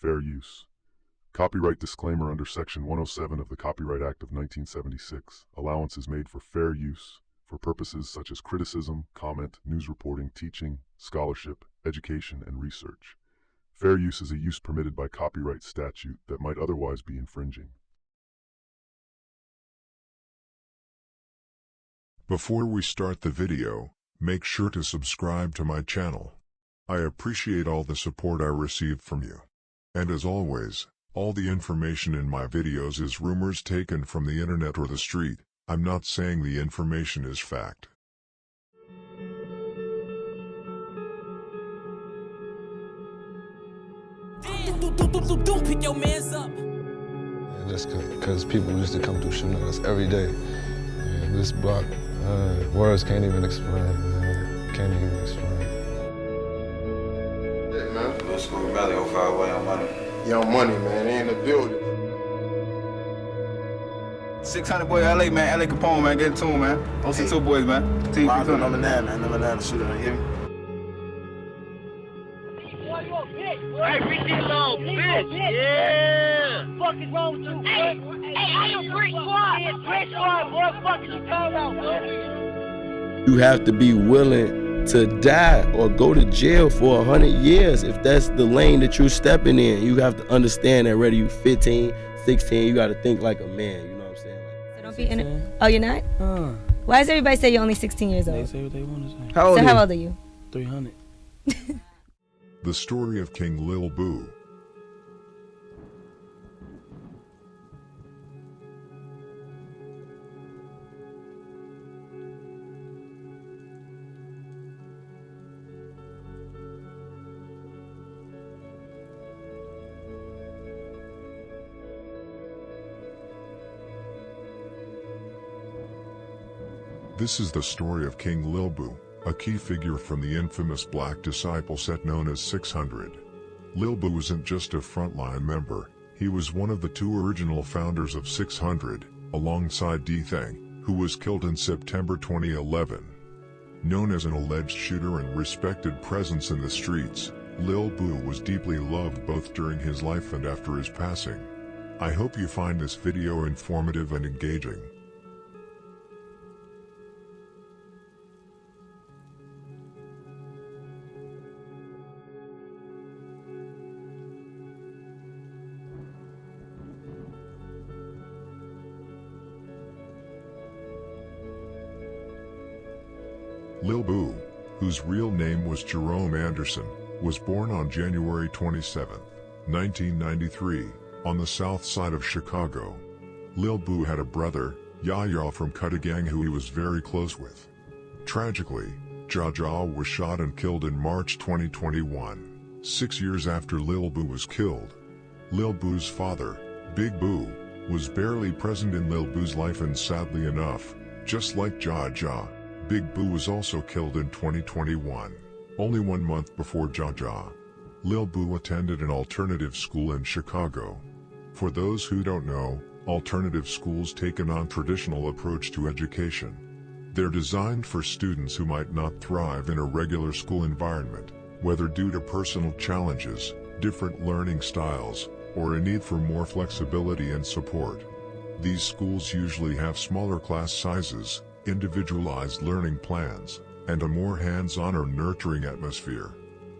Fair use. Copyright disclaimer under Section 107 of the Copyright Act of 1976. Allowance is made for fair use for purposes such as criticism, comment, news reporting, teaching, scholarship, education, and research. Fair use is a use permitted by copyright statute that might otherwise be infringing. Before we start the video, make sure to subscribe to my channel. I appreciate all the support I received from you. And as always, all the information in my videos is rumors taken from the internet or the street. I'm not saying the information is fact. Pick your mans up. And just because people used to come through shooting at us every day. And this block, words can't even explain, man. Can't even explain. Yeah, man. Lil Scrap Valley, 05 way on money. Young Money, man. They in the building. 600 boy, LA, man. LA Capone, man. Get it to him, man. OC2 boys, man. Team Number 9, man. Number 9 shooter, you hear me? Hey, bitch, little bitch. Yeah. Fuck is wrong with you? Hey, I am Brick Squad. Brick Squad, boy. Fuck is you talking about, boy? You have to be willing to die or go to jail for 100 years if that's the lane that you're stepping in. You have to understand that whether you 15, 16, you got to think like a man. You know what I'm saying? So don't be in it. Oh, you're not? Why does everybody say you're only 16 years old? They say what they want to say. How old are you? 300. The story of King Liil Buu. This is the story of King Liil Buu, a key figure from the infamous Black Disciple set known as 600. Liil Buu wasn't just a frontline member, he was one of the two original founders of 600, alongside D-Thang, who was killed in September 2011. Known as an alleged shooter and respected presence in the streets, Liil Buu was deeply loved both during his life and after his passing. I hope you find this video informative and engaging. Liil Buu, whose real name was Jerome Anderson, was born on January 27, 1993, on the south side of Chicago. Liil Buu had a brother, Yaya from Kutagang, who he was very close with. Tragically, Jaja was shot and killed in March 2021, 6 years after Liil Buu was killed. Liil Buu's father, Big Buu, was barely present in Liil Buu's life, and sadly enough, just like Jaja, Big Buu was also killed in 2021, only 1 month before Jaja. Liil Buu attended an alternative school in Chicago. For those who don't know, alternative schools take a non-traditional approach to education. They're designed for students who might not thrive in a regular school environment, whether due to personal challenges, different learning styles, or a need for more flexibility and support. These schools usually have smaller class sizes, individualized learning plans, and a more hands-on or nurturing atmosphere.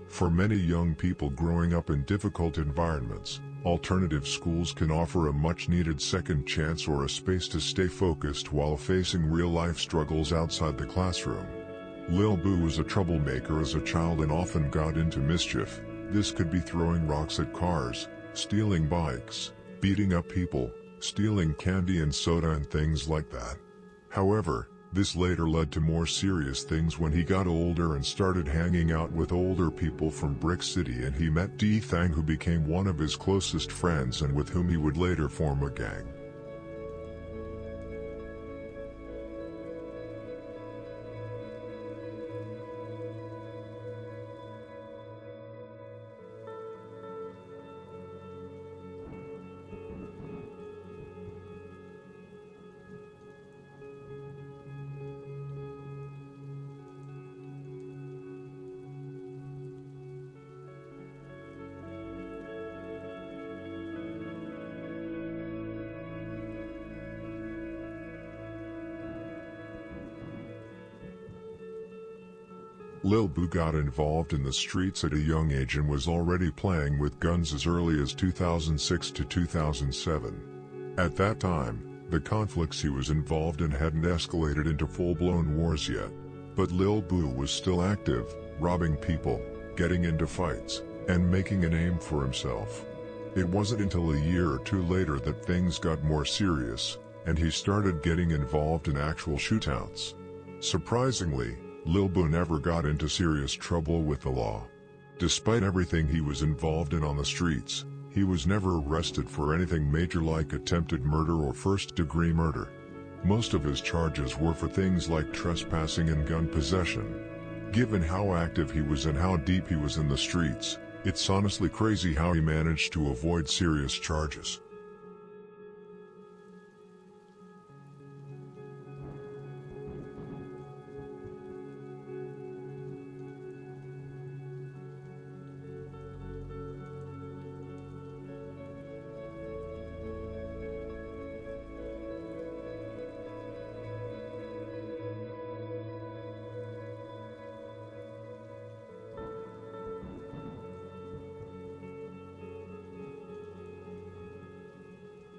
For many young people growing up in difficult environments, alternative schools can offer a much-needed second chance or a space to stay focused while facing real-life struggles outside the classroom. Liil Buu was a troublemaker as a child and often got into mischief. This could be throwing rocks at cars, stealing bikes, beating up people, stealing candy and soda and things like that. However, this later led to more serious things when he got older and started hanging out with older people from Brick City, and he met D-Thang, who became one of his closest friends and with whom he would later form a gang. Liil Buu got involved in the streets at a young age and was already playing with guns as early as 2006 to 2007. At that time, the conflicts he was involved in hadn't escalated into full-blown wars yet, but Liil Buu was still active, robbing people, getting into fights, and making a name for himself. It wasn't until a year or two later that things got more serious, and he started getting involved in actual shootouts. Surprisingly, Liil Buu never got into serious trouble with the law. Despite everything he was involved in on the streets, he was never arrested for anything major like attempted murder or first-degree murder. Most of his charges were for things like trespassing and gun possession. Given how active he was and how deep he was in the streets, it's honestly crazy how he managed to avoid serious charges.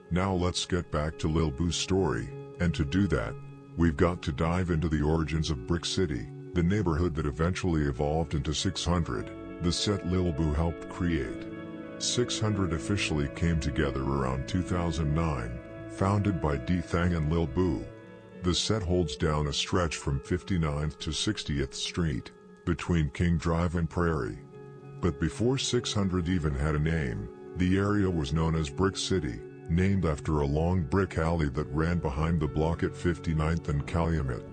Now let's get back to Liil Buu's story, and to do that, we've got to dive into the origins of Brick City, the neighborhood that eventually evolved into 600, the set Liil Buu helped create. 600 officially came together around 2009, founded by D Thang and Liil Buu. The set holds down a stretch from 59th to 60th Street, between King Drive and Prairie. But before 600 even had a name, the area was known as Brick City, named after a long brick alley that ran behind the block at 59th and Calumet.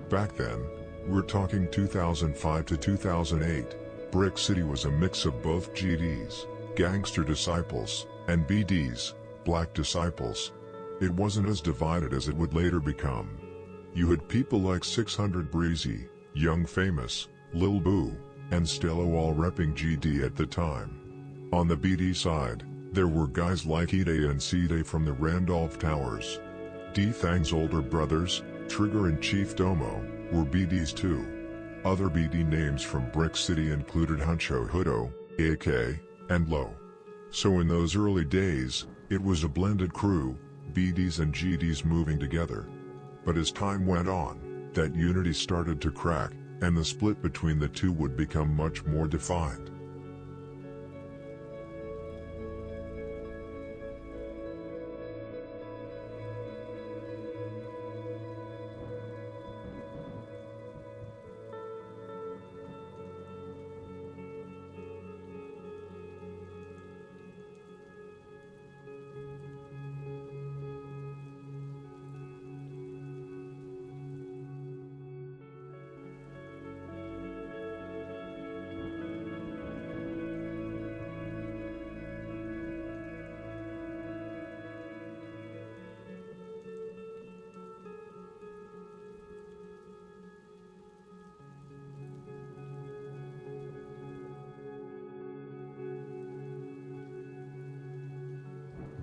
Back then, we're talking 2005 to 2008, Brick City was a mix of both GDs, gangster disciples, and BDs, black disciples. It wasn't as divided as it would later become. You had people like 600 Breezy, Young Famous, Liil Buu, and Stello all repping GD at the time. On the BD side, there were guys like Ide and Cide from the Randolph Towers. D Thang's older brothers, Trigger and Chief Domo, were BDs too. Other BD names from Brick City included Huncho Hudo, AK, and Lo. So in those early days, it was a blended crew, BDs and GDs moving together. But as time went on, that unity started to crack, and the split between the two would become much more defined.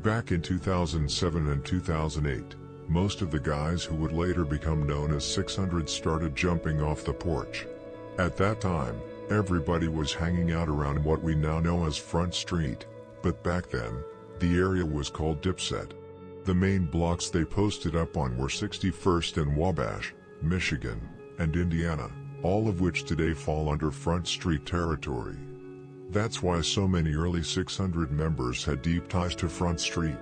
Back in 2007 and 2008, most of the guys who would later become known as 600 started jumping off the porch. At that time, everybody was hanging out around what we now know as Front Street, but back then, the area was called Dipset. The main blocks they posted up on were 61st and Wabash, Michigan, and Indiana, all of which today fall under Front Street territory. That's why so many early 600 members had deep ties to Front Street.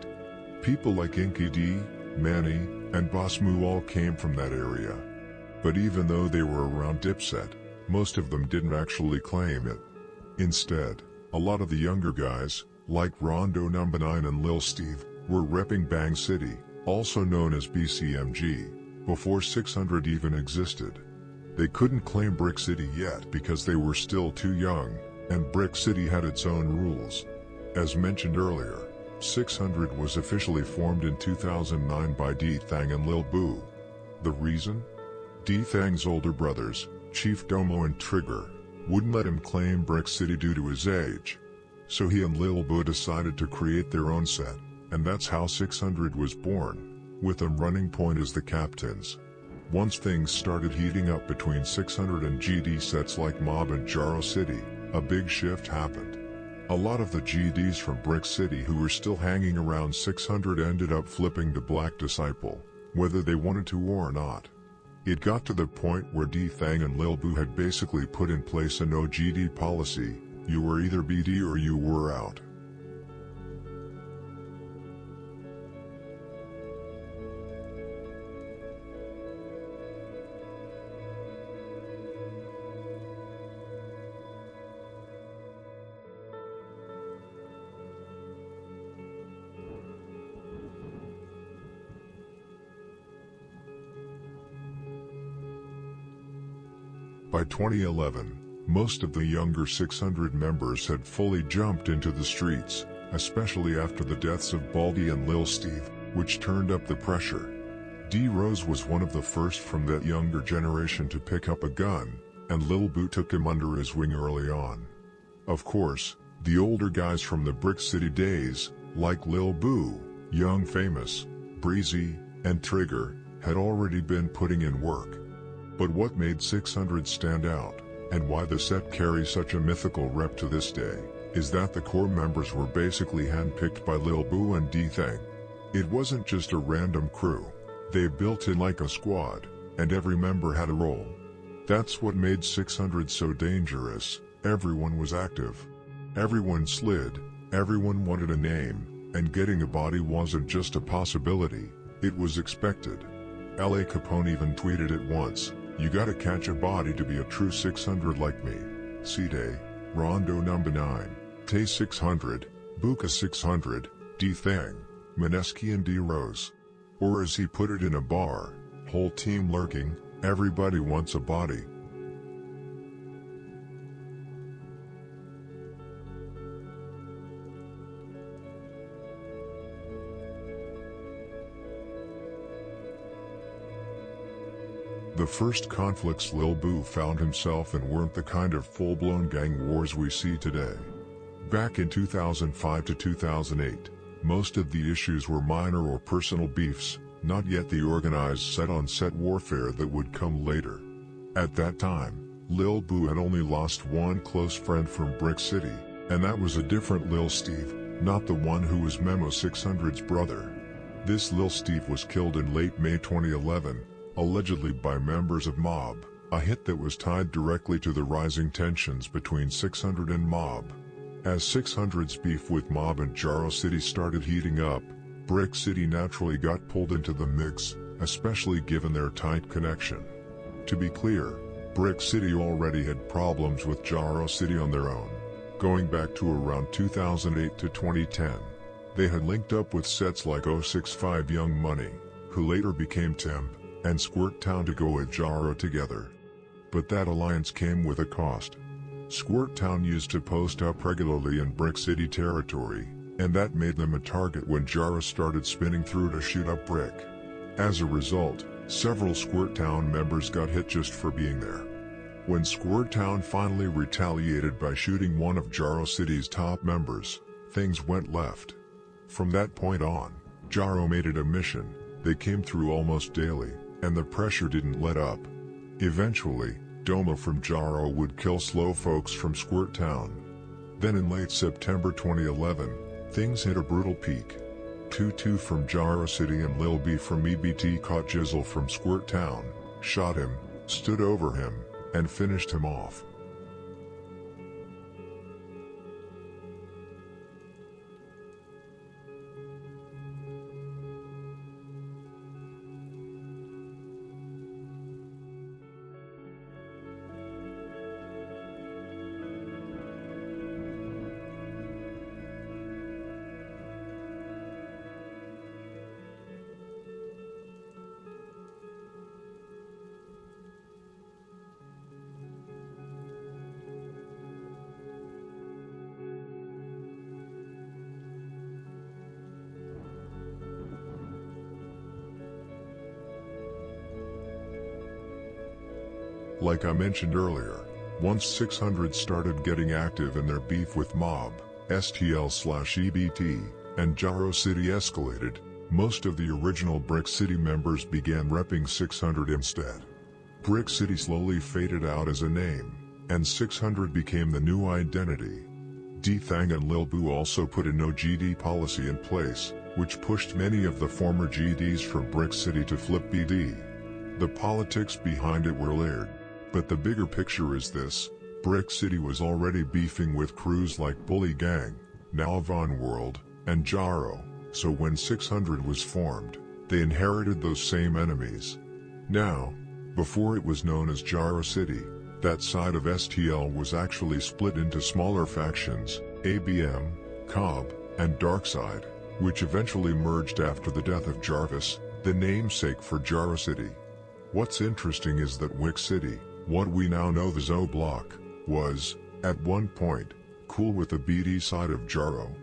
People like Inky D, Manny, and Boss Moo all came from that area. But even though they were around Dipset, most of them didn't actually claim it. Instead, a lot of the younger guys, like Rondo Number 9 and Lil Steve, were repping Bang City, also known as BCMG, before 600 even existed. They couldn't claim Brick City yet because they were still too young, and Brick City had its own rules. As mentioned earlier, 600 was officially formed in 2009 by D Thang and Liil Buu. The reason? D Thang's older brothers, Chief Domo and Trigger, wouldn't let him claim Brick City due to his age. So he and Liil Buu decided to create their own set, and that's how 600 was born, with them running point as the captains. Once things started heating up between 600 and GD sets like Mob and Jaro City, a big shift happened. A lot of the GDs from Brick City who were still hanging around 600 ended up flipping to Black Disciple, whether they wanted to or not. It got to the point where D-Thang and Liil Buu had basically put in place a no GD policy. You were either BD or you were out. By 2011, most of the younger 600 members had fully jumped into the streets, especially after the deaths of Baldy and Lil Steve, which turned up the pressure. D-Rose was one of the first from that younger generation to pick up a gun, and Liil Buu took him under his wing early on. Of course, the older guys from the Brick City days, like Liil Buu, Young Famous, Breezy, and Trigger, had already been putting in work. But what made 600 stand out, and why the set carries such a mythical rep to this day, is that the core members were basically handpicked by Liil Buu and D-Thang. It wasn't just a random crew. They built in like a squad, and every member had a role. That's what made 600 so dangerous. Everyone was active. Everyone slid, everyone wanted a name, and getting a body wasn't just a possibility, it was expected. L.A. Capone even tweeted it once, "You gotta catch a body to be a true 600 like me." C-Day, Rondo number 9, Tay 600, Buka 600, D-Thang, Mineski and D-Rose. Or as he put it in a bar, whole team lurking, everybody wants a body. The first conflicts Liil Buu found himself in weren't the kind of full-blown gang wars we see today. Back in 2005 to 2008, most of the issues were minor or personal beefs, not yet the organized set-on-set warfare that would come later. At that time, Liil Buu had only lost one close friend from Brick City, and that was a different Lil Steve, not the one who was Memo 600's brother. This Lil Steve was killed in late May 2011, allegedly by members of Mob, a hit that was tied directly to the rising tensions between 600 and Mob. As 600's beef with Mob and Jaro City started heating up, Brick City naturally got pulled into the mix, especially given their tight connection. To be clear, Brick City already had problems with Jaro City on their own. Going back to around 2008 to 2010, they had linked up with sets like 065 Young Money, who later became Temp, and Squirt Town to go with Jaro together. But that alliance came with a cost. Squirt Town used to post up regularly in Brick City territory, and that made them a target when Jaro started spinning through to shoot up Brick. As a result, several Squirt Town members got hit just for being there. When Squirt Town finally retaliated by shooting one of Jaro City's top members, things went left. From that point on, Jaro made it a mission. They came through almost daily, and the pressure didn't let up. Eventually, Domo from Jaro would kill slow folks from Squirt Town. Then in late September 2011, things hit a brutal peak. 2-2 from Jaro City and Liil Buu from EBT caught Jizzle from Squirt Town, shot him, stood over him, and finished him off. Like I mentioned earlier, once 600 started getting active in their beef with Mob, STL/EBT, and Jaro City escalated, Most of the original Brick City members began repping 600 instead. Brick City slowly faded out as a name, and 600 became the new identity. D-Thang and Liil Buu also put a no GD policy in place, which pushed many of the former GDs from Brick City to flip BD. The politics behind it were layered, but the bigger picture is this: Brick City was already beefing with crews like Bully Gang, now Von World, and Jaro, so when 600 was formed, they inherited those same enemies. Now, before it was known as Jaro City, that side of STL was actually split into smaller factions, ABM, Cobb, and Darkside, which eventually merged after the death of Jarvis, the namesake for Jaro City. What's interesting is that Wick City, what we now know as O Block, was, at one point, cool with the BD side of Jaro.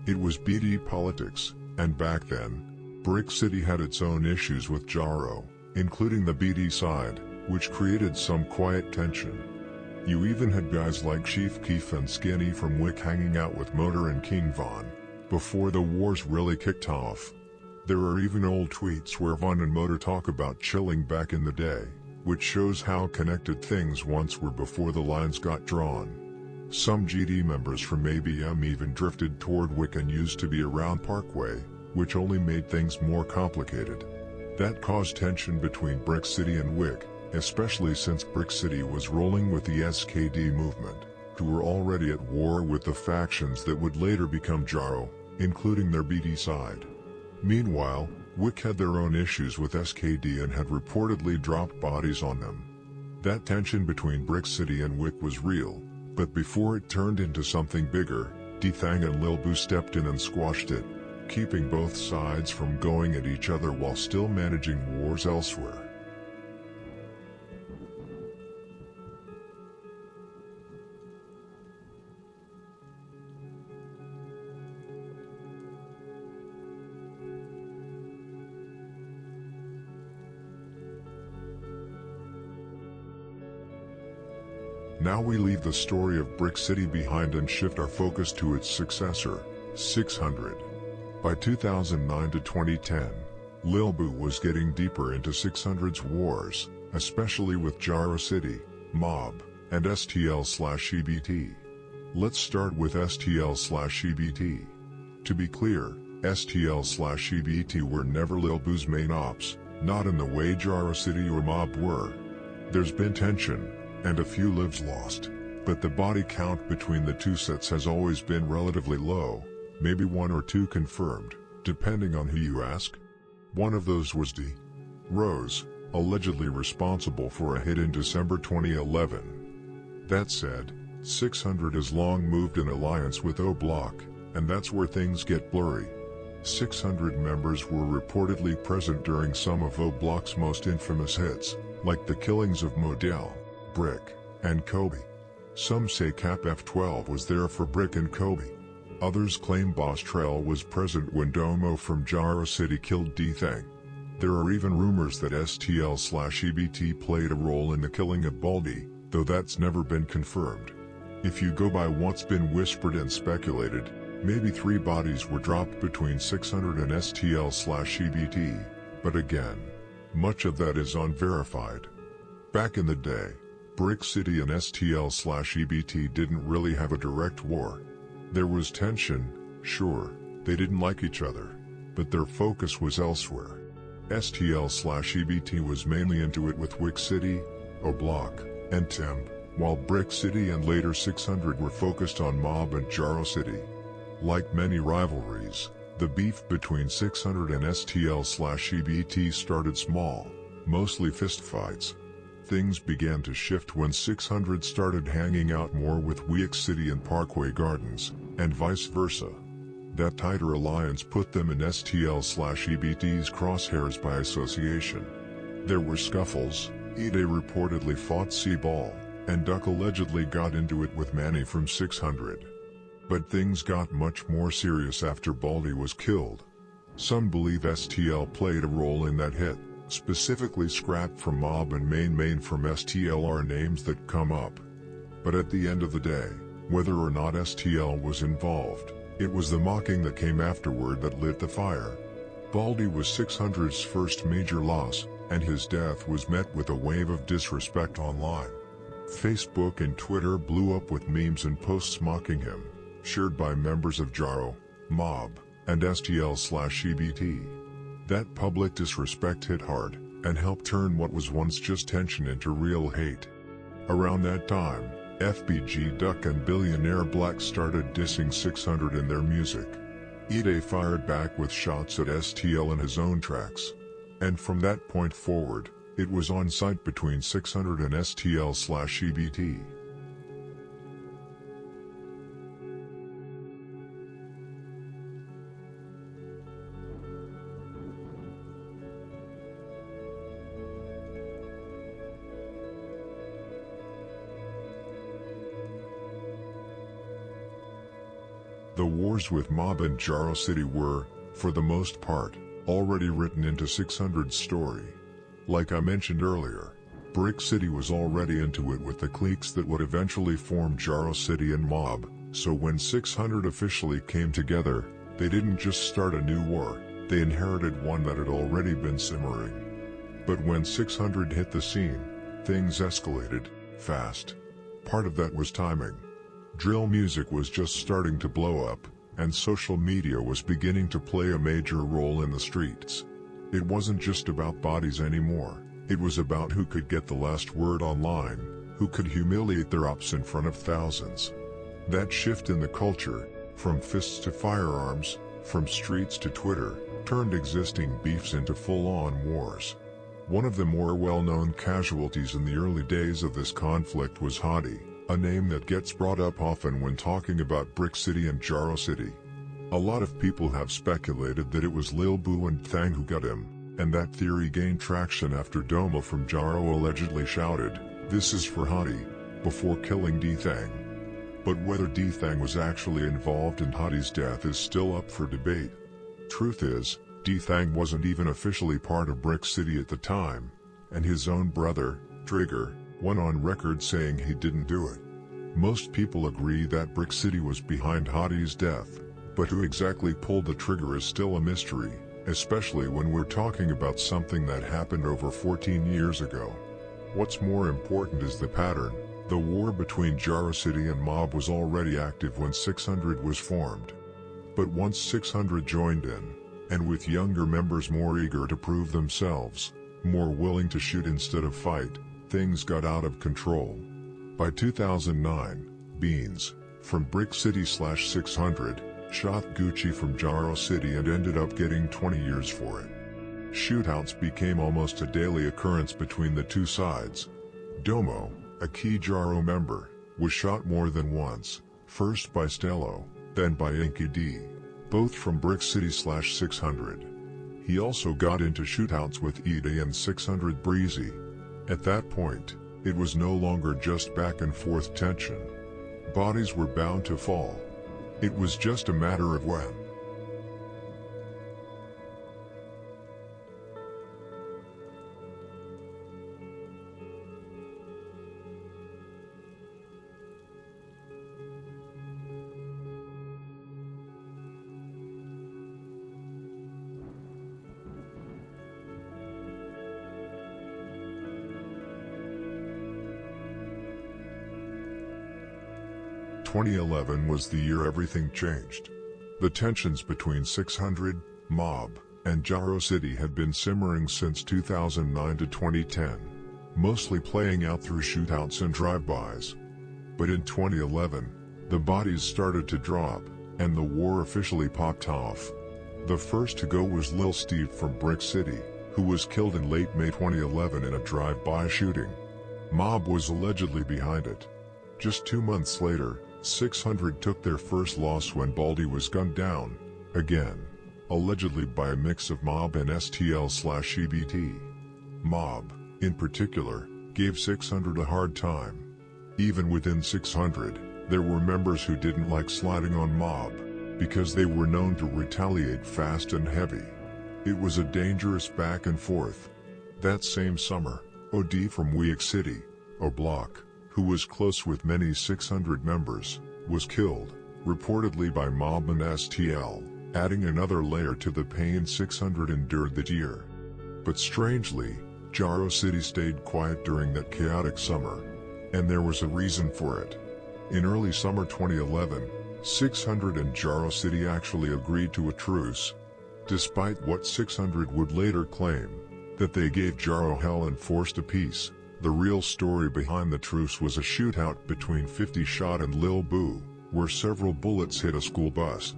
It was BD politics, and back then, Brick City had its own issues with Jaro, including the BD side, which created some quiet tension. You even had guys like Chief Keef and Skinny from Wick hanging out with Motor and King Von, before the wars really kicked off. There are even old tweets where Von and Motor talk about chilling back in the day, which shows how connected things once were before the lines got drawn. Some GD members from ABM even drifted toward Wick and used to be around Parkway, which only made things more complicated. That caused tension between Brick City and Wick, especially since Brick City was rolling with the SKD movement, who were already at war with the factions that would later become Jaro, including their BD side. Meanwhile, Wick had their own issues with SKD and had reportedly dropped bodies on them. That tension between Brick City and Wick was real, but before it turned into something bigger, D-Thang and Liil Buu stepped in and squashed it, keeping both sides from going at each other while still managing wars elsewhere. Now we leave the story of Brick City behind and shift our focus to its successor, 600. By 2009 to 2010, Liil Buu was getting deeper into 600's wars, especially with Jaro City, Mob, and STL/EBT. Let's start with STL/EBT. To be clear, STL/EBT were never Liil Buu's main ops, not in the way Jaro City or Mob were. There's been tension, and a few lives lost, but the body count between the two sets has always been relatively low, maybe 1 or 2 confirmed, depending on who you ask. One of those was D. Rose, allegedly responsible for a hit in December 2011. That said, 600 has long moved in alliance with O Block, and that's where things get blurry. 600 members were reportedly present during some of O Block's most infamous hits, like the killings of Modell, Brick, and Kobe. Some say Cap F12 was there for Brick and Kobe. Others claim Boss Trell was present when Domo from Jaro City killed D-Thang. There are even rumors that STL/EBT played a role in the killing of Baldy, though that's never been confirmed. If you go by what's been whispered and speculated, maybe 3 bodies were dropped between 600 and STL/EBT, but again, much of that is unverified. Back in the day, Brick City and STL/EBT didn't really have a direct war. There was tension, sure, they didn't like each other, but their focus was elsewhere. STL/EBT was mainly into it with Wick City, O Block, and Temp, while Brick City and later 600 were focused on Mob and Jaro City. Like many rivalries, the beef between 600 and STL/EBT started small, mostly fistfights. Things began to shift when 600 started hanging out more with Wick City and Parkway Gardens, and vice versa. That tighter alliance put them in STL/EBT's crosshairs by association. There were scuffles, Ide reportedly fought C-Ball, and Duck allegedly got into it with Manny from 600. But things got much more serious after Baldy was killed. Some believe STL played a role in that hit. Specifically Scrapp from Mob and Main from STL are names that come up. But at the end of the day, whether or not STL was involved, it was the mocking that came afterward that lit the fire. Baldy was 600's first major loss, and his death was met with a wave of disrespect online. Facebook and Twitter blew up with memes and posts mocking him, shared by members of Jaro, Mob, and STL/EBT. That public disrespect hit hard, and helped turn what was once just tension into real hate. Around that time, FBG Duck and Billionaire Black started dissing 600 in their music. Ide fired back with shots at STL in his own tracks. And from that point forward, it was on site between 600 and STL/EBT. The wars with Mob and Jaro City were, for the most part, already written into 600's story. Like I mentioned earlier, Brick City was already into it with the cliques that would eventually form Jaro City and Mob, so when 600 officially came together, they didn't just start a new war, they inherited one that had already been simmering. But when 600 hit the scene, things escalated, fast. Part of that was timing. Drill music was just starting to blow up, and social media was beginning to play a major role in the streets. It wasn't just about bodies anymore, it was about who could get the last word online, who could humiliate their ops in front of thousands. That shift in the culture, from fists to firearms, from streets to Twitter, turned existing beefs into full-on wars. One of the more well-known casualties in the early days of this conflict was Hadi, a name that gets brought up often when talking about Brick City and Jaro City. A lot of people have speculated that it was Liil Buu and Thang who got him, and that theory gained traction after Domo from Jaro allegedly shouted, "This is for Hadi," before killing D-Thang. But whether D-Thang was actually involved in Hadi's death is still up for debate. Truth is, D-Thang wasn't even officially part of Brick City at the time, and his own brother, Trigger, went on record saying he didn't do it. Most people agree that Brick City was behind Hadi's death, but who exactly pulled the trigger is still a mystery, especially when we're talking about something that happened over 14 years ago. What's more important is the pattern. The war between Jaro City and Mob was already active when 600 was formed. But once 600 joined in, and with younger members more eager to prove themselves, more willing to shoot instead of fight, things got out of control. By 2009, Beans, from Brick City/600, shot Gucci from Jaro City and ended up getting 20 years for it. Shootouts became almost a daily occurrence between the two sides. Domo, a key Jaro member, was shot more than once, first by Stello, then by Inky D, both from Brick City/600. He also got into shootouts with Ide and 600 Breezy. At that point, it was no longer just back and forth tension. Bodies were bound to fall. It was just a matter of when. – 2011 was the year everything changed. The tensions between 600, Mob, and Jaro City had been simmering since 2009 to 2010, mostly playing out through shootouts and drive-bys. But in 2011, the bodies started to drop, and the war officially popped off. The first to go was Lil Steve from Brick City, who was killed in late May 2011 in a drive-by shooting. Mob was allegedly behind it. Just 2 months later, 600 took their first loss when Baldy was gunned down, again, allegedly by a mix of Mob and STL/EBT. Mob, in particular, gave 600 a hard time. Even within 600, there were members who didn't like sliding on Mob, because they were known to retaliate fast and heavy. It was a dangerous back and forth. That same summer, OD from Week City, O'Block, who was close with many 600 members, was killed, reportedly by Mob and STL. adding another layer to the pain 600 endured that year. But strangely, Jaro City stayed quiet during that chaotic summer, and there was a reason for it. In early summer 2011, 600 and Jaro City actually agreed to a truce, despite what 600 would later claim, that they gave Jaro hell and forced a peace. The real story behind the truce was a shootout between 50 Shot and Liil Buu, where several bullets hit a school bus.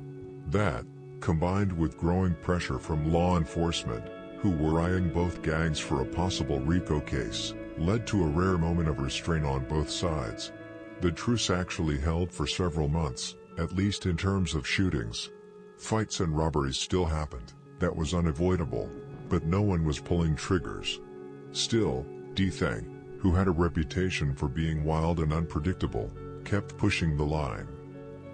That, combined with growing pressure from law enforcement, who were eyeing both gangs for a possible RICO case, led to a rare moment of restraint on both sides. The truce actually held for several months, at least in terms of shootings. Fights and robberies still happened, that was unavoidable, but no one was pulling triggers. Still, D-Thang, who had a reputation for being wild and unpredictable, kept pushing the line.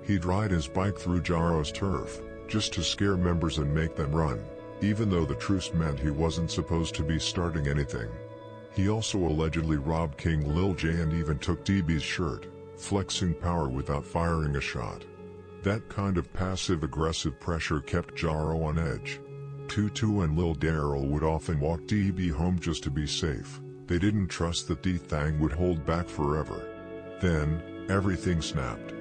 He'd ride his bike through Jaro's turf, just to scare members and make them run, even though the truce meant he wasn't supposed to be starting anything. He also allegedly robbed King Lil J and even took DB's shirt, flexing power without firing a shot. That kind of passive-aggressive pressure kept Jaro on edge. Tutu and Lil Daryl would often walk DB home just to be safe. They didn't trust that D-Thang would hold back forever. Then, everything snapped.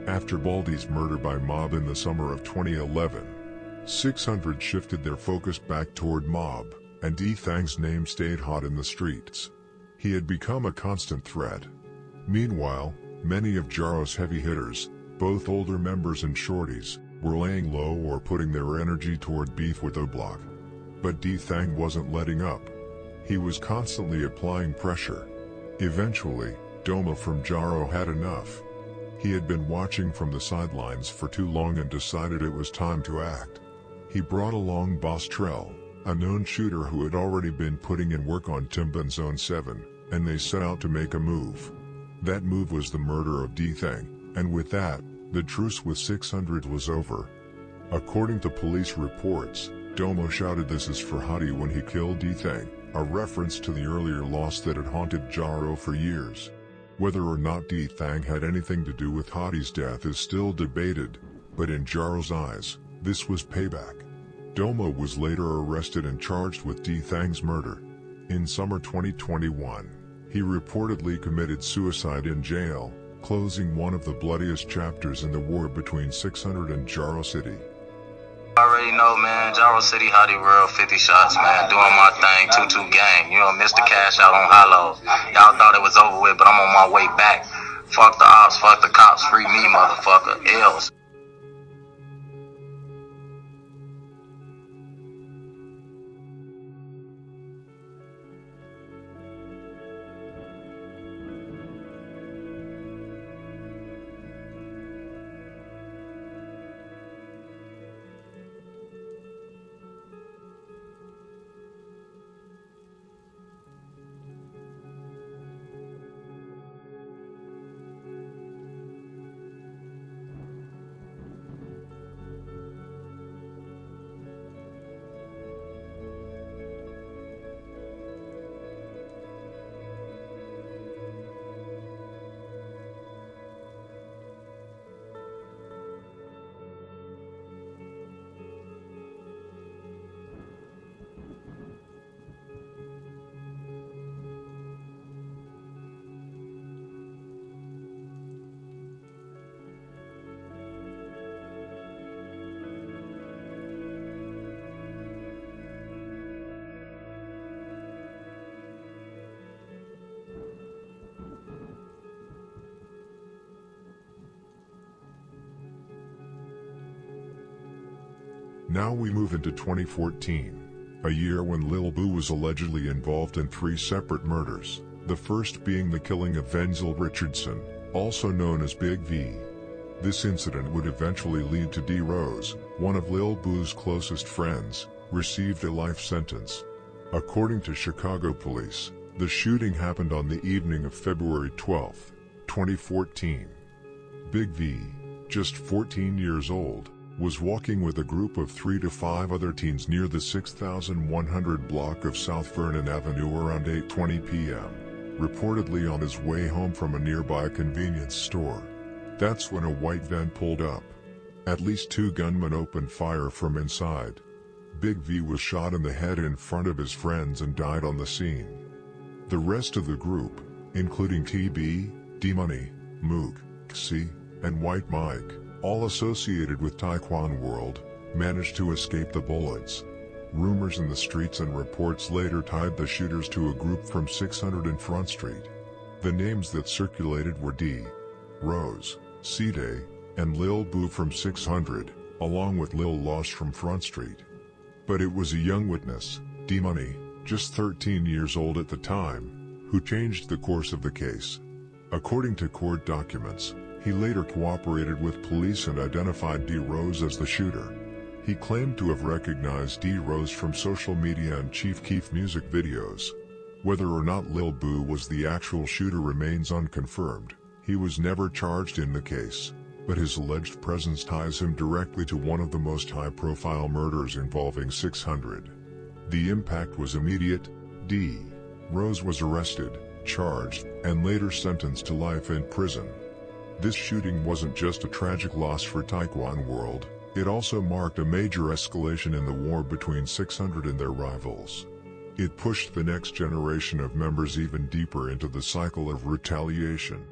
After Baldy's murder by mob in the summer of 2011, 600 shifted their focus back toward mob, and D-Thang's name stayed hot in the streets. He had become a constant threat. Meanwhile, many of Jaro's heavy hitters, both older members and shorties, were laying low or putting their energy toward beef with O-Block. But D-Thang wasn't letting up. He was constantly applying pressure. Eventually, Doma from Jaro had enough. He had been watching from the sidelines for too long and decided it was time to act. He brought along Boss Trell, a known shooter who had already been putting in work on Timban Zone 7, and they set out to make a move. That move was the murder of D-Thang, and with that, the truce with 600 was over. According to police reports, Domo shouted "This is for Hottie" when he killed D-Thang, a reference to the earlier loss that had haunted Jaro for years. Whether or not D-Thang had anything to do with Hottie's death is still debated, but in Jaro's eyes, this was payback. Domo was later arrested and charged with D-Thang's murder. In summer 2021, he reportedly committed suicide in jail, closing one of the bloodiest chapters in the war between 600 and Jaro City. Already know, man, Jaro City, Hottie World, 50 Shots, man, doing my thing, 2-2 gang, you know, Mr. Cash out on Hollow. Y'all thought it was over with, but I'm on my way back. Fuck the ops, fuck the cops, free me, motherfucker, L's. Now we move into 2014, a year when Liil Buu was allegedly involved in 3 separate murders, the first being the killing of Venzel Richardson, also known as Big V. This incident would eventually lead to D. Rose, one of Liil Buu's closest friends, received a life sentence. According to Chicago police, the shooting happened on the evening of February 12, 2014. Big V, just 14 years old, was walking with a group of 3 to 5 other teens near the 6100 block of South Vernon Avenue around 8:20 p.m., reportedly on his way home from a nearby convenience store. That's when a white van pulled up. At least 2 gunmen opened fire from inside. Big V was shot in the head in front of his friends and died on the scene. The rest of the group, including TB, D-Money, Mook, Xi, and White Mike, all associated with Taekwon World, managed to escape the bullets. Rumors in the streets and reports later tied the shooters to a group from 600 in Front Street. The names that circulated were D. Rose, C-Day, and Liil Buu from 600, along with Lil Lost from Front Street. But it was a young witness, D-Money, just 13 years old at the time, who changed the course of the case. According to court documents, he later cooperated with police and identified D. Rose as the shooter. He claimed to have recognized D. Rose from social media and Chief Keef music videos. Whether or not Liil Buu was the actual shooter remains unconfirmed. He was never charged in the case, but his alleged presence ties him directly to one of the most high-profile murders involving 600. The impact was immediate. D. Rose was arrested, charged, and later sentenced to life in prison. This shooting wasn't just a tragic loss for Taekwon World, it also marked a major escalation in the war between 600 and their rivals. It pushed the next generation of members even deeper into the cycle of retaliation.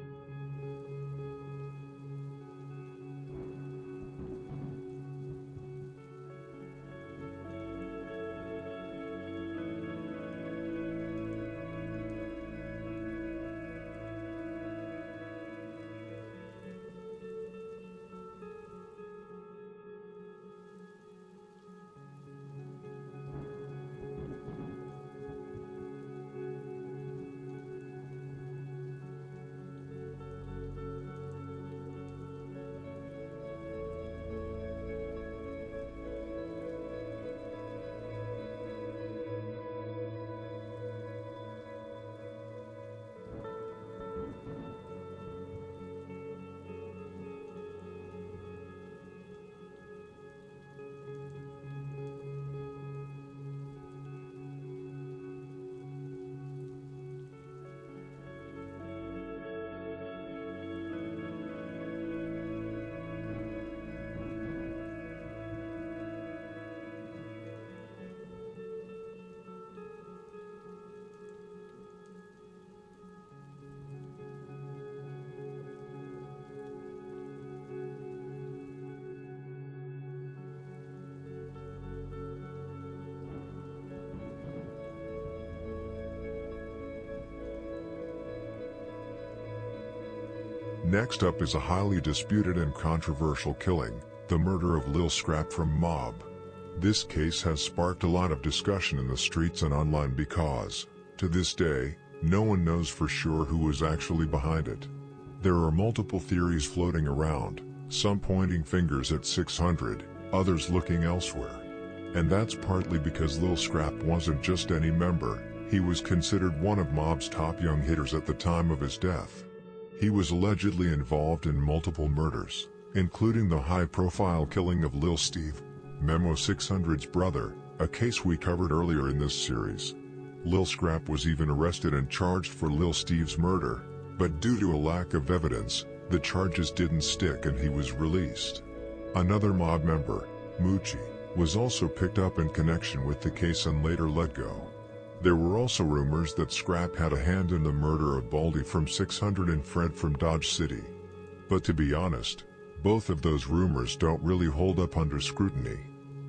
Next up is a highly disputed and controversial killing, the murder of Lil Scrap from Mob. This case has sparked a lot of discussion in the streets and online because, to this day, no one knows for sure who was actually behind it. There are multiple theories floating around, some pointing fingers at 600, others looking elsewhere. And that's partly because Lil Scrap wasn't just any member, he was considered one of Mob's top young hitters at the time of his death. He was allegedly involved in multiple murders, including the high-profile killing of Lil Steve, Memo 600's brother, a case we covered earlier in this series. Lil Scrap was even arrested and charged for Lil Steve's murder, but due to a lack of evidence, the charges didn't stick and he was released. Another Mob member, Moochie, was also picked up in connection with the case and later let go. There were also rumors that Scrap had a hand in the murder of Baldy from 600 and Fred from Dodge City. But to be honest, both of those rumors don't really hold up under scrutiny.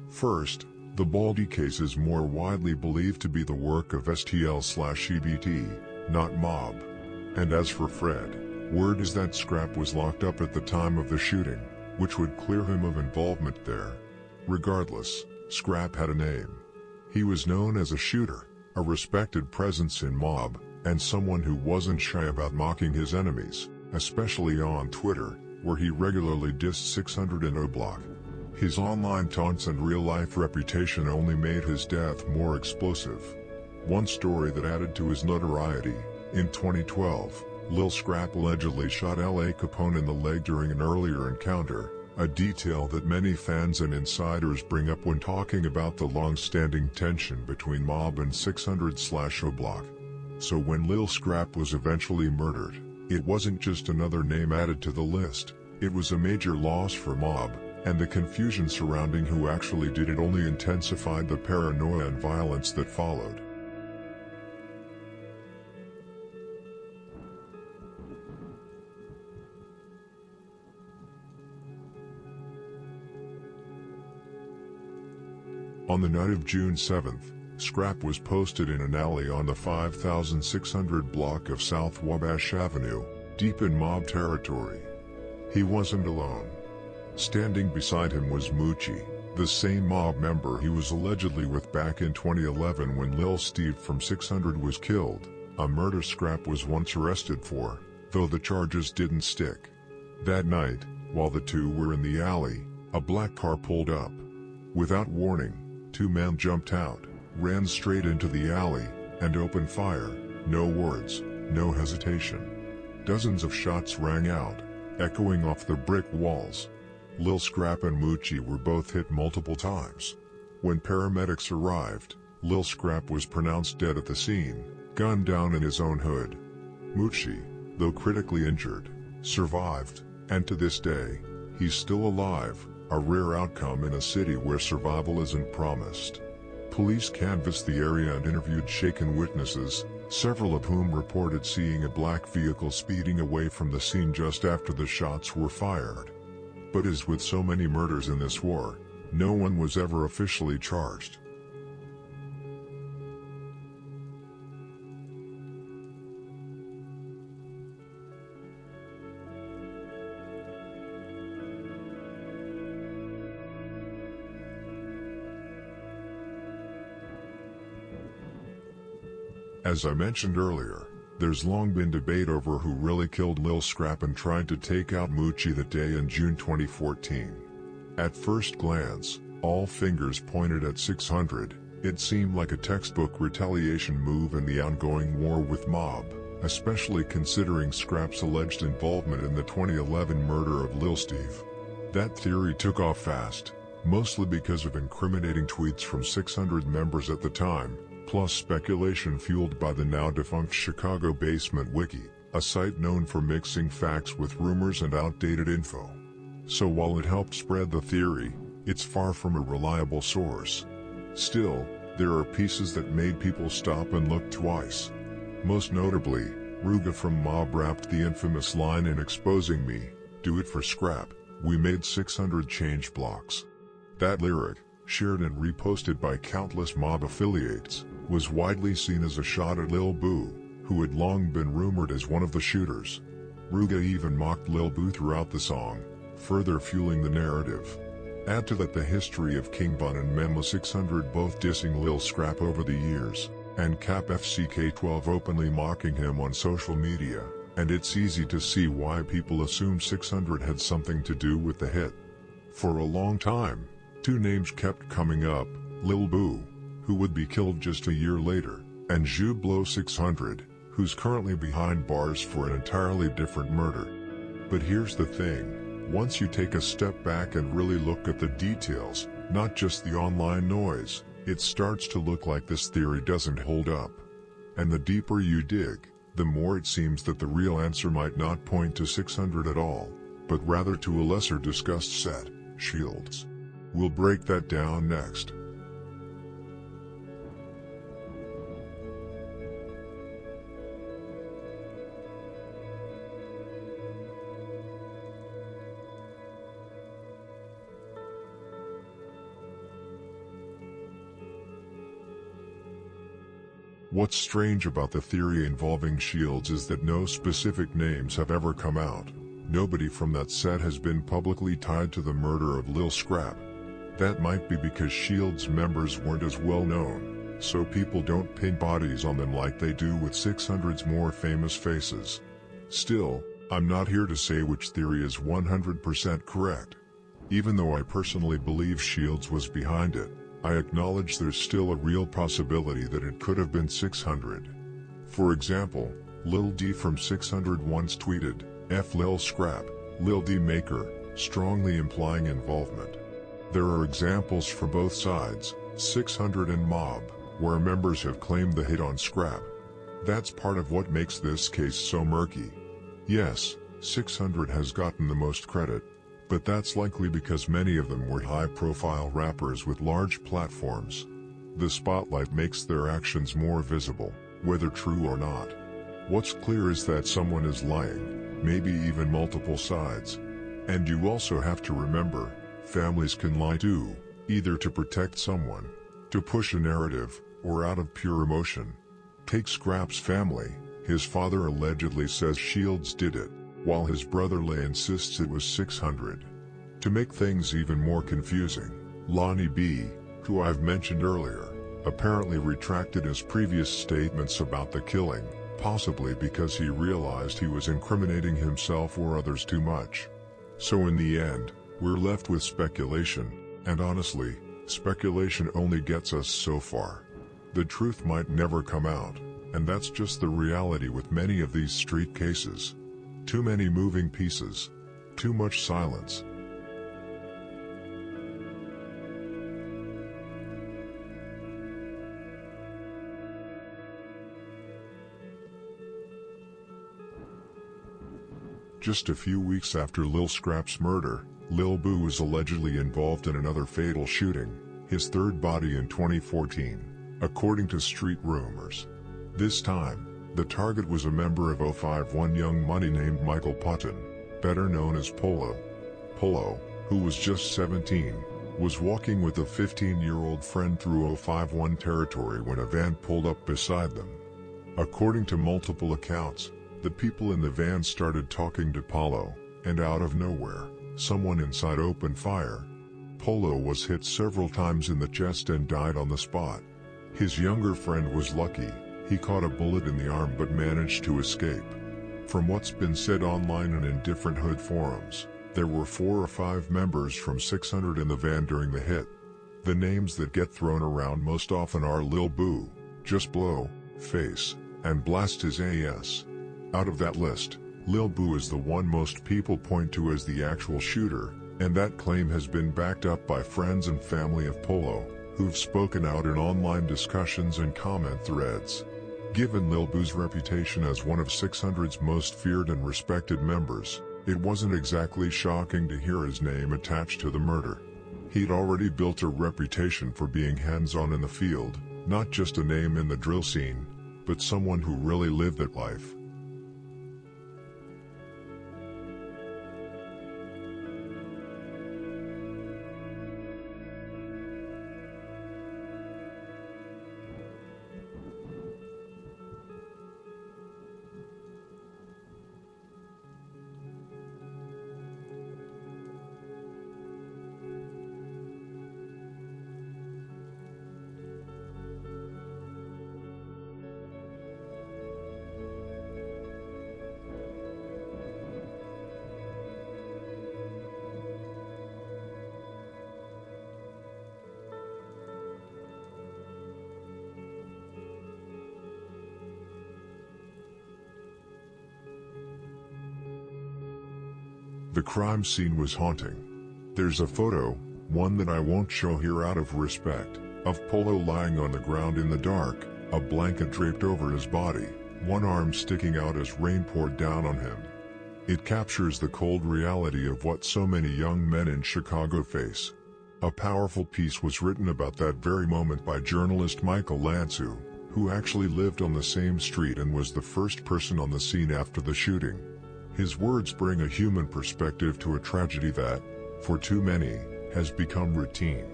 First, the Baldy case is more widely believed to be the work of STL/EBT, not Mob. And as for Fred, word is that Scrap was locked up at the time of the shooting, which would clear him of involvement there. Regardless, Scrap had a name. He was known as a shooter, a respected presence in Mob, and someone who wasn't shy about mocking his enemies, especially on Twitter, where he regularly dissed 600 and O-Block. His online taunts and real-life reputation only made his death more explosive. One story that added to his notoriety, in 2012, Lil Scrap allegedly shot L.A. Capone in the leg during an earlier encounter, a detail that many fans and insiders bring up when talking about the long-standing tension between Mob and 600/O-Block. So when Lil Scrap was eventually murdered, it wasn't just another name added to the list, it was a major loss for Mob, and the confusion surrounding who actually did it only intensified the paranoia and violence that followed. On the night of June 7th, Scrapp was posted in an alley on the 5600 block of South Wabash Avenue, deep in mob territory. He wasn't alone. Standing beside him was Moochie, the same mob member he was allegedly with back in 2011 when Lil Steve from 600 was killed, a murder Scrapp was once arrested for, though the charges didn't stick. That night, while the two were in the alley, a black car pulled up. Without warning, two men jumped out, ran straight into the alley, and opened fire. No words, no hesitation. Dozens of shots rang out, echoing off the brick walls. Lil Scrap and Moochie were both hit multiple times. When paramedics arrived, Lil Scrap was pronounced dead at the scene, gunned down in his own hood. Moochie, though critically injured, survived, and to this day, he's still alive, a rare outcome in a city where survival isn't promised. Police canvassed the area and interviewed shaken witnesses, several of whom reported seeing a black vehicle speeding away from the scene just after the shots were fired. But as with so many murders in this war, no one was ever officially charged. As I mentioned earlier, there's long been debate over who really killed Lil Scrap and tried to take out Moochie that day in June 2014. At first glance, all fingers pointed at 600. It seemed like a textbook retaliation move in the ongoing war with mob, especially considering Scrap's alleged involvement in the 2011 murder of Lil Steve. That theory took off fast, mostly because of incriminating tweets from 600 members at the time, plus speculation fueled by the now-defunct Chicago Basement Wiki, a site known for mixing facts with rumors and outdated info. So while it helped spread the theory, it's far from a reliable source. Still, there are pieces that made people stop and look twice. Most notably, Ruga from Mob rapped the infamous line in Exposing Me, "Do it for Scrap, we made 600 change blocks." That lyric, shared and reposted by countless mob affiliates, was widely seen as a shot at Liil Buu, who had long been rumored as one of the shooters. Ruga even mocked Liil Buu throughout the song, further fueling the narrative. Add to that the history of King Von and Memo 600 both dissing Lil Scrap over the years, and Cap FCK12 openly mocking him on social media, and it's easy to see why people assume 600 had something to do with the hit. For a long time, two names kept coming up, Liil Buu, who would be killed just a year later, and Liil 600, who's currently behind bars for an entirely different murder. But here's the thing, once you take a step back and really look at the details, not just the online noise, it starts to look like this theory doesn't hold up. And the deeper you dig, the more it seems that the real answer might not point to 600 at all, but rather to a lesser discussed set, Shields. We'll break that down next. What's strange about the theory involving Shields is that no specific names have ever come out. Nobody from that set has been publicly tied to the murder of Lil Scrap. That might be because Shields members weren't as well known, so people don't pin bodies on them like they do with 600's more famous faces. Still, I'm not here to say which theory is 100% correct. Even though I personally believe Shields was behind it, I acknowledge there's still a real possibility that it could have been 600. For example, Lil D from 600 once tweeted, "F Lil Scrap, Lil D Maker," strongly implying involvement. There are examples for both sides, 600 and Mob, where members have claimed the hit on Scrap. That's part of what makes this case so murky. Yes, 600 has gotten the most credit, But that's likely because many of them were high-profile rappers with large platforms. The spotlight makes their actions more visible, whether true or not. What's clear is that someone is lying, maybe even multiple sides. And you also have to remember, families can lie too, either to protect someone, to push a narrative, or out of pure emotion. Take Scrapp's family. His father allegedly says Shields did it, while his brother Lay insists it was 600. To make things even more confusing, Lonnie B., who I've mentioned earlier, apparently retracted his previous statements about the killing, possibly because he realized he was incriminating himself or others too much. So in the end, we're left with speculation, and honestly, speculation only gets us so far. The truth might never come out, and that's just the reality with many of these street cases. Too many moving pieces. Too much silence. Just a few weeks after Lil Scrap's murder, Liil Buu was allegedly involved in another fatal shooting, his third body in 2014, according to street rumors. This time, the target was a member of 051 Young Money named Michael Putton, better known as Polo. Polo, who was just 17, was walking with a 15-year-old friend through 051 territory when a van pulled up beside them. According to multiple accounts, the people in the van started talking to Polo, and out of nowhere, someone inside opened fire. Polo was hit several times in the chest and died on the spot. His younger friend was lucky. He caught a bullet in the arm but managed to escape. From what's been said online and in different hood forums, there were 4 or 5 members from 600 in the van during the hit. The names that get thrown around most often are Liil Buu, Just Blow, Face, and Blast His Ass. Out of that list, Liil Buu is the one most people point to as the actual shooter, and that claim has been backed up by friends and family of Polo, who've spoken out in online discussions and comment threads. Given Liil Buu's reputation as one of 600's most feared and respected members, it wasn't exactly shocking to hear his name attached to the murder. He'd already built a reputation for being hands-on in the field, not just a name in the drill scene, but someone who really lived that life. The crime scene was haunting. There's a photo, one that I won't show here out of respect, of Polo lying on the ground in the dark, a blanket draped over his body, one arm sticking out as rain poured down on him. It captures the cold reality of what so many young men in Chicago face. A powerful piece was written about that very moment by journalist Michael Lansu, who actually lived on the same street and was the first person on the scene after the shooting. His words bring a human perspective to a tragedy that, for too many, has become routine.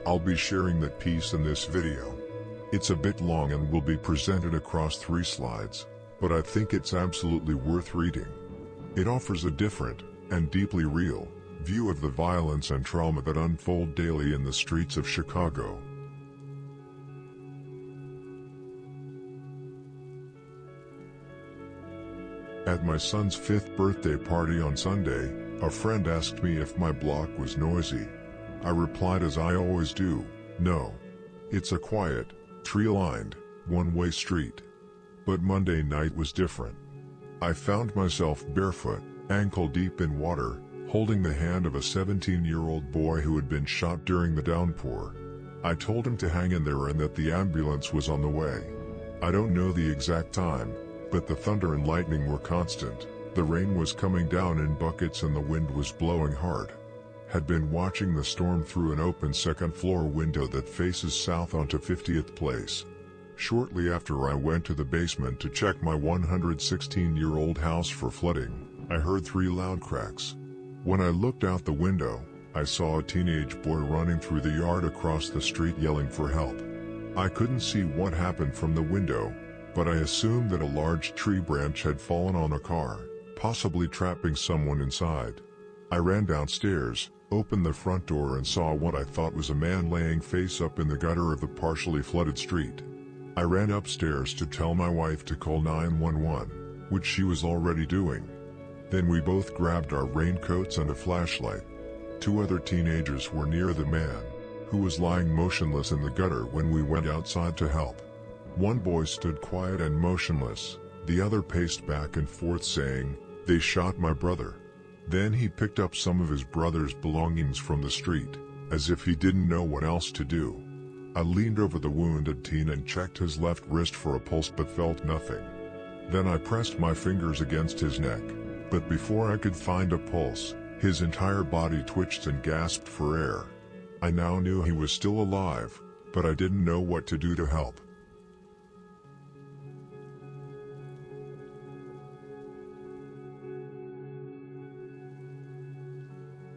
I'll be sharing that piece in this video. It's a bit long and will be presented across 3 slides, but I think it's absolutely worth reading. It offers a different, and deeply real, view of the violence and trauma that unfold daily in the streets of Chicago. At my son's 5th birthday party on Sunday, a friend asked me if my block was noisy. I replied as I always do, no. It's a quiet, tree-lined, one-way street. But Monday night was different. I found myself barefoot, ankle-deep in water, holding the hand of a 17-year-old boy who had been shot during the downpour. I told him to hang in there and that the ambulance was on the way. I don't know the exact time, but the thunder and lightning were constant, The rain was coming down in buckets and the wind was blowing hard. Had been watching the storm through an open second-floor window that faces south onto 50th Place. Shortly after I went to the basement to check my 116-year-old house for flooding, I heard 3 loud cracks. When I looked out the window, I saw a teenage boy running through the yard across the street yelling for help. I couldn't see what happened from the window, but I assumed that a large tree branch had fallen on a car, possibly trapping someone inside. I ran downstairs, opened the front door and saw what I thought was a man laying face up in the gutter of the partially flooded street. I ran upstairs to tell my wife to call 911, which she was already doing. Then we both grabbed our raincoats and a flashlight. 2 other teenagers were near the man, who was lying motionless in the gutter when we went outside to help. One boy stood quiet and motionless, the other paced back and forth saying, "They shot my brother." Then he picked up some of his brother's belongings from the street, as if he didn't know what else to do. I leaned over the wounded teen and checked his left wrist for a pulse but felt nothing. Then I pressed my fingers against his neck, but before I could find a pulse, his entire body twitched and gasped for air. I now knew he was still alive, but I didn't know what to do to help.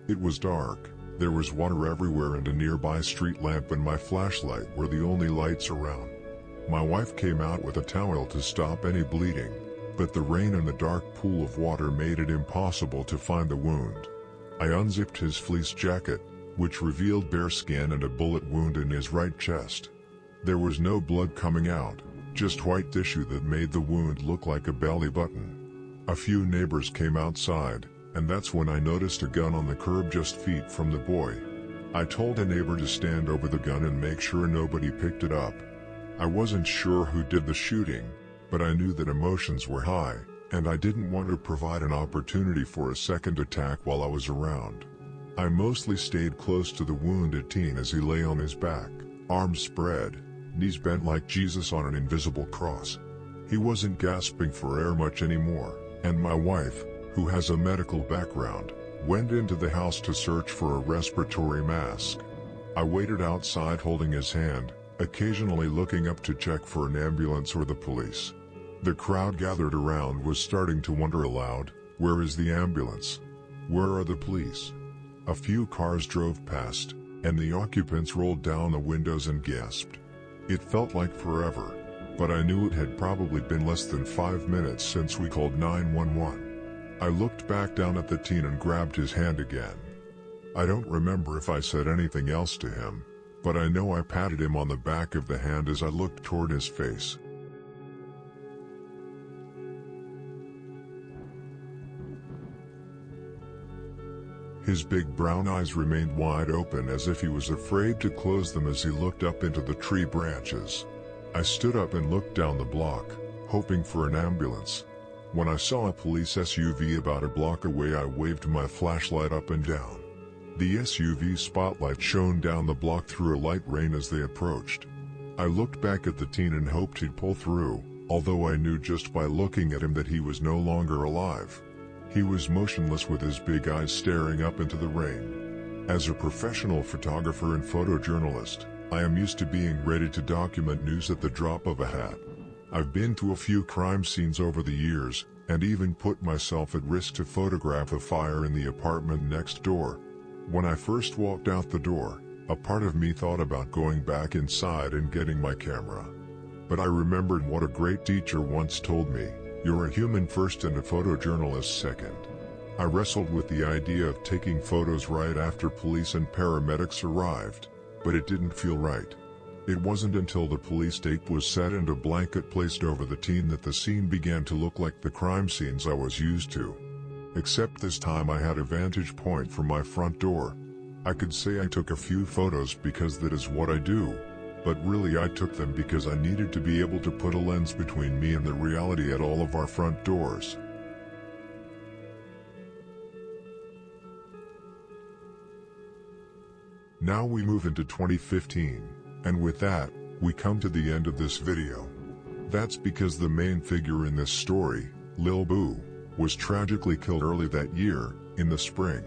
It was dark, there was water everywhere and a nearby street lamp and my flashlight were the only lights around. My wife came out with a towel to stop any bleeding, but the rain and the dark pool of water made it impossible to find the wound. I unzipped his fleece jacket, which revealed bare skin and a bullet wound in his right chest. There was no blood coming out, just white tissue that made the wound look like a belly button. A few neighbors came outside, and that's when I noticed a gun on the curb just feet from the boy. I told a neighbor to stand over the gun and make sure nobody picked it up. I wasn't sure who did the shooting, but I knew that emotions were high, and I didn't want to provide an opportunity for a second attack while I was around. I mostly stayed close to the wounded teen as he lay on his back, arms spread, knees bent like Jesus on an invisible cross. He wasn't gasping for air much anymore, and my wife, who has a medical background, went into the house to search for a respiratory mask. I waited outside holding his hand, occasionally looking up to check for an ambulance or the police. The crowd gathered around was starting to wonder aloud, where is the ambulance? Where are the police? A few cars drove past, and the occupants rolled down the windows and gasped. It felt like forever, but I knew it had probably been less than 5 minutes since we called 911. I looked back down at the teen and grabbed his hand again. I don't remember if I said anything else to him, but I know I patted him on the back of the hand as I looked toward his face. His big brown eyes remained wide open as if he was afraid to close them as he looked up into the tree branches. I stood up and looked down the block, hoping for an ambulance. When I saw a police SUV about a block away, I waved my flashlight up and down. The SUV spotlight shone down the block through a light rain as they approached. I looked back at the teen and hoped he'd pull through, although I knew just by looking at him that he was no longer alive. He was motionless with his big eyes staring up into the rain. As a professional photographer and photojournalist, I am used to being ready to document news at the drop of a hat. I've been to a few crime scenes over the years, and even put myself at risk to photograph a fire in the apartment next door. When I first walked out the door, a part of me thought about going back inside and getting my camera. But I remembered what a great teacher once told me, "You're a human first and a photojournalist second." I wrestled with the idea of taking photos right after police and paramedics arrived, but it didn't feel right. It wasn't until the police tape was set and a blanket placed over the teen that the scene began to look like the crime scenes I was used to. Except this time I had a vantage point from my front door. I could say I took a few photos because that is what I do, but really I took them because I needed to be able to put a lens between me and the reality at all of our front doors. Now we move into 2015. And with that, we come to the end of this video. That's because the main figure in this story, Liil Buu, was tragically killed early that year, in the spring.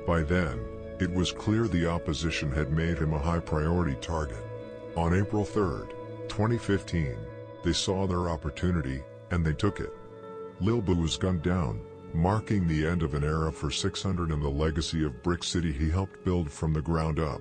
By then, it was clear the opposition had made him a high-priority target. On April 3, 2015, they saw their opportunity, and they took it. Liil Buu was gunned down, marking the end of an era for 600 and the legacy of Brick City he helped build from the ground up.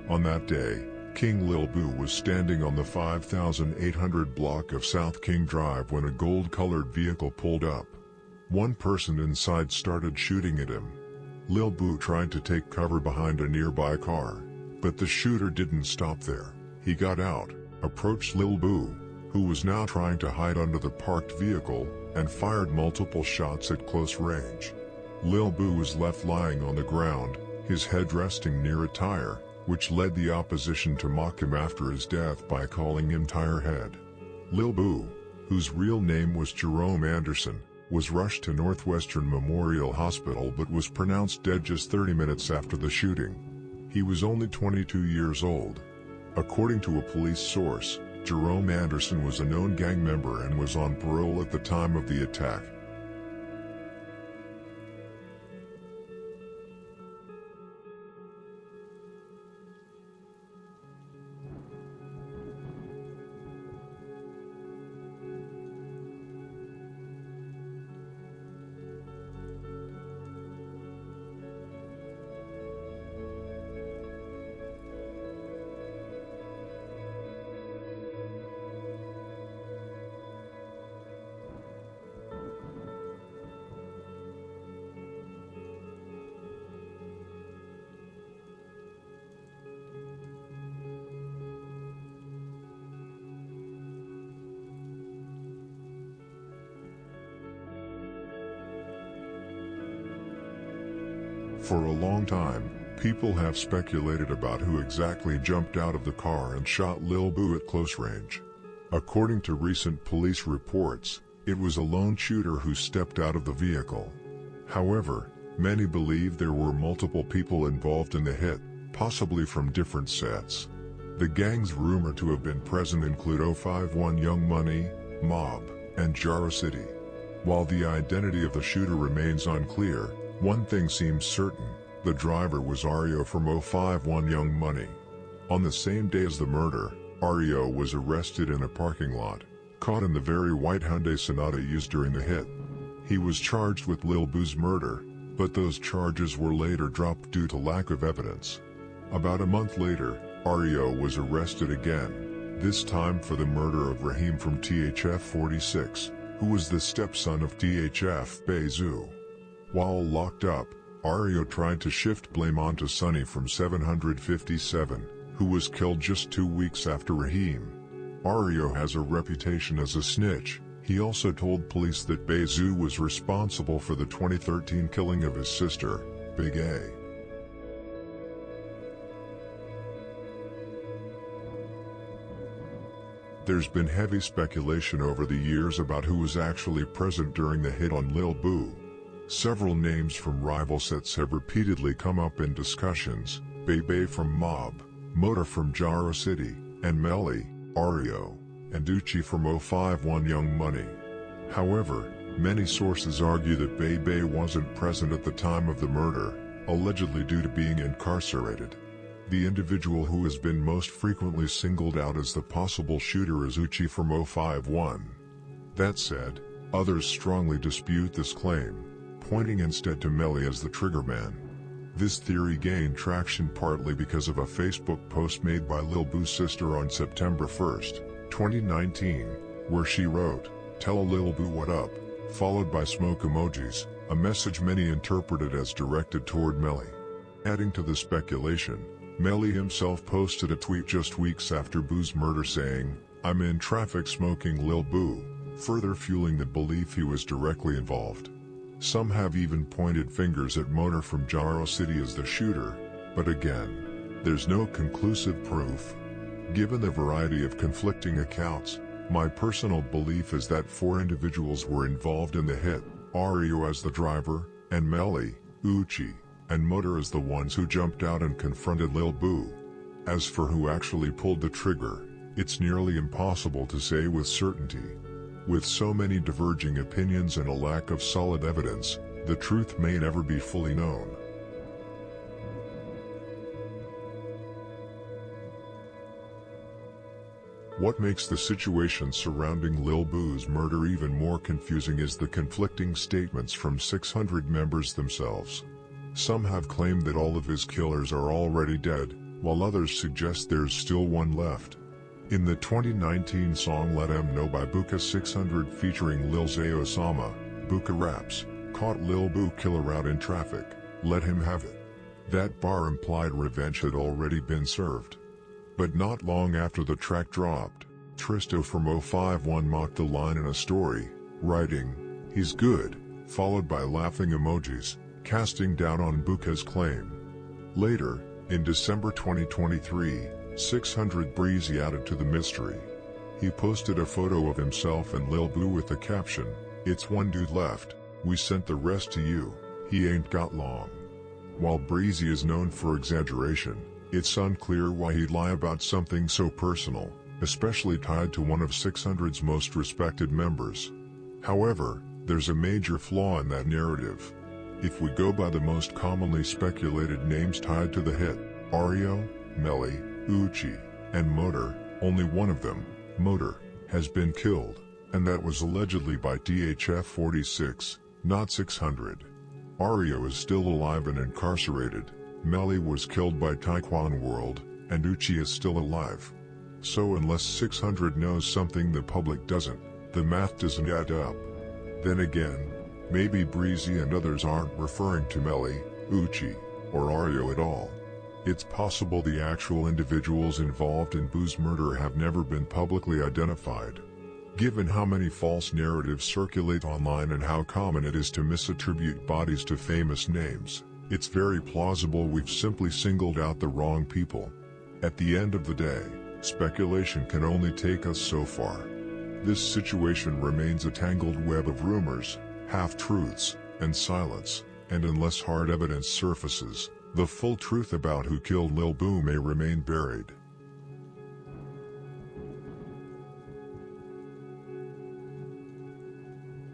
On that day, King Liil Buu was standing on the 5800 block of South King Drive when a gold-colored vehicle pulled up. One person inside started shooting at him. Liil Buu tried to take cover behind a nearby car, but the shooter didn't stop there. He got out, approached Liil Buu, who was now trying to hide under the parked vehicle, and fired multiple shots at close range. Liil Buu was left lying on the ground, his head resting near a tire, which led the opposition to mock him after his death by calling him Tirehead. Liil Buu, whose real name was Jerome Anderson, was rushed to Northwestern Memorial Hospital but was pronounced dead just 30 minutes after the shooting. He was only 22 years old. According to a police source, Jerome Anderson was a known gang member and was on parole at the time of the attack. For a long time, people have speculated about who exactly jumped out of the car and shot Liil Buu at close range. According to recent police reports, it was a lone shooter who stepped out of the vehicle. However, many believe there were multiple people involved in the hit, possibly from different sets. The gangs rumored to have been present include 051 Young Money, Mob, and Jaro City. While the identity of the shooter remains unclear, one thing seems certain: the driver was Ario from 051 Young Money. On the same day as the murder, Ario was arrested in a parking lot, caught in the very white Hyundai Sonata used during the hit. He was charged with Liil Buu's murder, but those charges were later dropped due to lack of evidence. About a month later, Ario was arrested again, this time for the murder of Rahim from THF 46, who was the stepson of THF Beizu. While locked up, Ario tried to shift blame onto Sonny from 757, who was killed just 2 weeks after Rahim. Ario has a reputation as a snitch. He also told police that Beizu was responsible for the 2013 killing of his sister, Big A. There's been heavy speculation over the years about who was actually present during the hit on Liil Buu. Several names from rival sets have repeatedly come up in discussions: Bebe from Mob, Mota from Jaro City, and Melly, Ario, and Uchi from 051 Young Money. However, many sources argue that Bebe wasn't present at the time of the murder, allegedly due to being incarcerated. The individual who has been most frequently singled out as the possible shooter is Uchi from 051. That said, others strongly dispute this claim, pointing instead to Melly as the triggerman. This theory gained traction partly because of a Facebook post made by Liil Buu's sister on September 1, 2019, where she wrote, "Tell Liil Buu what up," followed by smoke emojis, a message many interpreted as directed toward Melly. Adding to the speculation, Melly himself posted a tweet just weeks after Buu's murder saying, "I'm in traffic smoking Liil Buu," further fueling the belief he was directly involved. Some have even pointed fingers at Mota from Jaro City as the shooter, but again, there's no conclusive proof. Given the variety of conflicting accounts, my personal belief is that 4 individuals were involved in the hit: Ario as the driver, and Melly, Uchi, and Motor as the ones who jumped out and confronted Liil Buu. As for who actually pulled the trigger, it's nearly impossible to say with certainty. With so many diverging opinions and a lack of solid evidence, the truth may never be fully known. What makes the situation surrounding Liil Buu's murder even more confusing is the conflicting statements from 600 members themselves. Some have claimed that all of his killers are already dead, while others suggest there's still one left. In the 2019 song Let 'Em Know by Buka 600 featuring Lil Zayosama, Buka raps, "Caught Liil Buu killer out in traffic, let him have it." That bar implied revenge had already been served. But not long after the track dropped, Tristo from 051 mocked the line in a story, writing, "He's good," followed by laughing emojis, casting doubt on Buka's claim. Later, in December 2023, 600 Breezy added to the mystery. He posted a photo of himself and Liil Buu with the caption, "It's one dude left, we sent the rest to you, he ain't got long." While Breezy is known for exaggeration, it's unclear why he'd lie about something so personal, especially tied to one of 600's most respected members. However, there's a major flaw in that narrative. If we go by the most commonly speculated names tied to the hit, Ario, Melly, Uchi, and Motor, only one of them, Motor, has been killed, and that was allegedly by DHF-46, not 600. Ario is still alive and incarcerated, Melly was killed by Taekwon World, and Uchi is still alive. So unless 600 knows something the public doesn't, the math doesn't add up. Then again, maybe Breezy and others aren't referring to Melly, Uchi, or Ario at all. It's possible the actual individuals involved in Buu's murder have never been publicly identified. Given how many false narratives circulate online and how common it is to misattribute bodies to famous names, it's very plausible we've simply singled out the wrong people. At the end of the day, speculation can only take us so far. This situation remains a tangled web of rumors, half-truths, and silence, and unless hard evidence surfaces, the full truth about who killed Liil Buu may remain buried.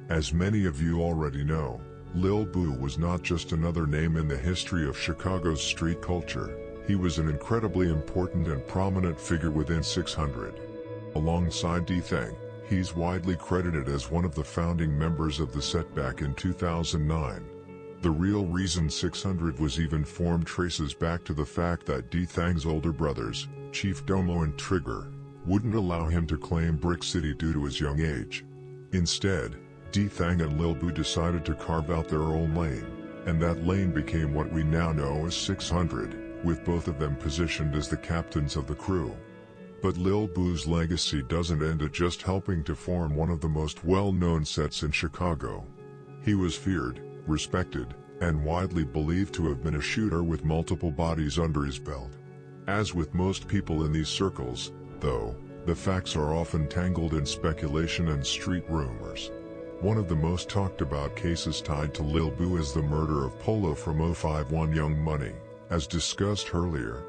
As many of you already know, Liil Buu was not just another name in the history of Chicago's street culture, he was an incredibly important and prominent figure within 600. Alongside D-Thang, he's widely credited as one of the founding members of the set back in 2009. The real reason 600 was even formed traces back to the fact that D-Thang's older brothers, Chief Domo and Trigger, wouldn't allow him to claim Brick City due to his young age. Instead, D-Thang and Liil Buu decided to carve out their own lane, and that lane became what we now know as 600, with both of them positioned as the captains of the crew. But Liil Buu's legacy doesn't end at just helping to form one of the most well-known sets in Chicago. He was feared, respected, and widely believed to have been a shooter with multiple bodies under his belt. As with most people in these circles, though, the facts are often tangled in speculation and street rumors. One of the most talked about cases tied to Liil Buu is the murder of Polo from 051 Young Money, as discussed earlier.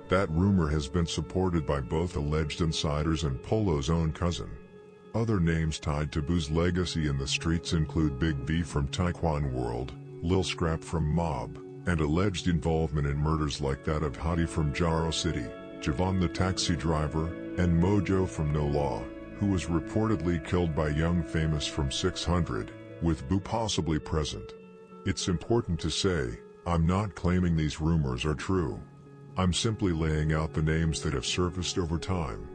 That rumor has been supported by both alleged insiders and Polo's own cousin. Other names tied to Buu's legacy in the streets include Big V from Taekwon World, Lil Scrap from Mob, and alleged involvement in murders like that of Hadi from Jaro City, Javon the taxi driver, and Mojo from No Law, who was reportedly killed by Young Famous from 600, with Buu possibly present. It's important to say, I'm not claiming these rumors are true. I'm simply laying out the names that have surfaced over time.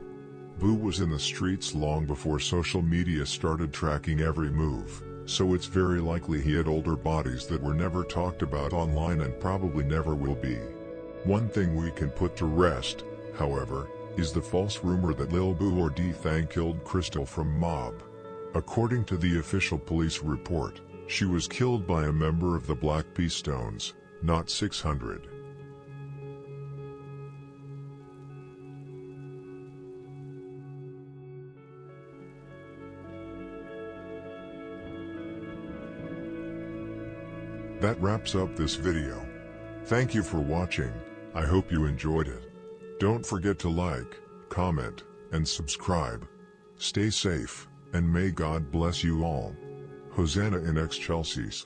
Buu was in the streets long before social media started tracking every move, so it's very likely he had older bodies that were never talked about online and probably never will be. One thing we can put to rest, however, is the false rumor that Liil Buu or D-Thang killed Crystal from Mob. According to the official police report, she was killed by a member of the Black P Stones, not 600. That wraps up this video. Thank you for watching. I hope you enjoyed it. Don't forget to like, comment, and subscribe. Stay safe, and may God bless you all. Hosanna in Excelsis.